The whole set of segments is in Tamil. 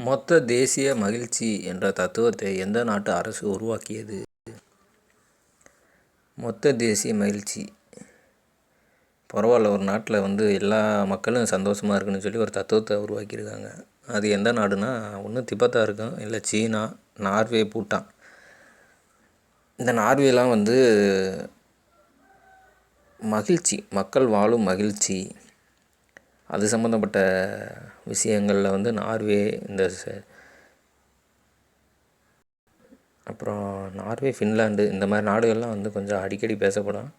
மொத்த தேசிய மகிழ்ச்சி என்ற தத்துவத்தை எந்த நாட்டு அரசு உருவாக்கியது? மொத்த தேசிய மகிழ்ச்சி பரவாயில்ல, ஒரு நாட்டில் எல்லா மக்களும் சந்தோஷமாக இருக்குன்னு சொல்லி ஒரு தத்துவத்தை உருவாக்கியிருக்காங்க. அது எந்த நாடுனா, ஒன்று திபெத்தா இருக்கும், இல்லை சீனா, நார்வே, பூட்டான். இந்த நார்வேலாம் மகிழ்ச்சி, மக்கள் வாழும் மகிழ்ச்சி, அது சம்மந்தப்பட்ட விஷயங்களில் நார்வே அப்புறம் நார்வே, ஃபின்லாண்டு இந்த மாதிரி நாடுகள்லாம் கொஞ்சம் அடிக்கடி பேசப்படும்.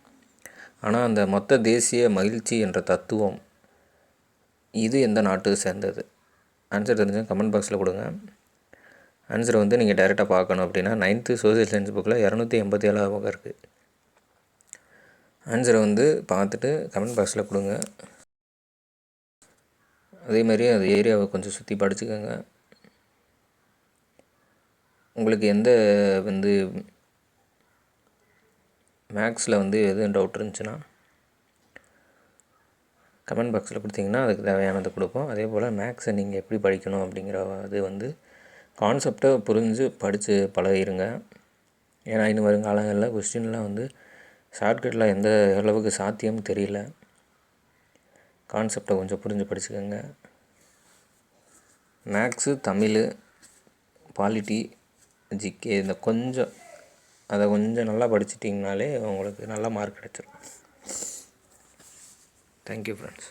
ஆனால் அந்த மொத்த தேசிய மகிழ்ச்சி என்ற தத்துவம் இது எந்த நாட்டை சேர்ந்தது? ஆன்சர் தெரிஞ்சால் கமெண்ட் பாக்ஸில் கொடுங்க. ஆன்சரை நீங்கள் டைரெக்டாக பார்க்கணும் அப்படின்னா 9th சோசியல் சயின்ஸ் புக்கில் 287 பக்கம் இருக்குது. ஆன்சரை பார்த்துட்டு கமெண்ட் பாக்ஸில் கொடுங்க. அதேமாதிரி அந்த ஏரியாவை கொஞ்சம் சுற்றி படிச்சுக்கோங்க. உங்களுக்கு எந்த மேக்ஸில் எதுவும் டவுட் இருந்துச்சுன்னா கமெண்ட் பாக்ஸில் கொடுத்தீங்கன்னா அதுக்கு தேவையானதை கொடுப்போம். அதே போல் மேக்ஸை நீங்கள் எப்படி படிக்கணும் அப்படிங்கிற அது கான்செப்டை புரிஞ்சு படித்து பழகிருங்க. ஏன்னா இன்னும் வருங்காலங்களில் கொஸ்டின்லாம் ஷார்ட்கட்டில் எந்த அளவுக்கு சாத்தியம்னு தெரியல. கான்செப்டை கொஞ்சம் புரிஞ்சு படிச்சுக்கோங்க. மேக்ஸு, தமிழ், பாலிட்டி, ஜிகே இந்த அதை கொஞ்சம் நல்லா படிச்சிட்டிங்கனாலே உங்களுக்கு நல்ல மார்க் கிடச்சிரும். Thank you friends.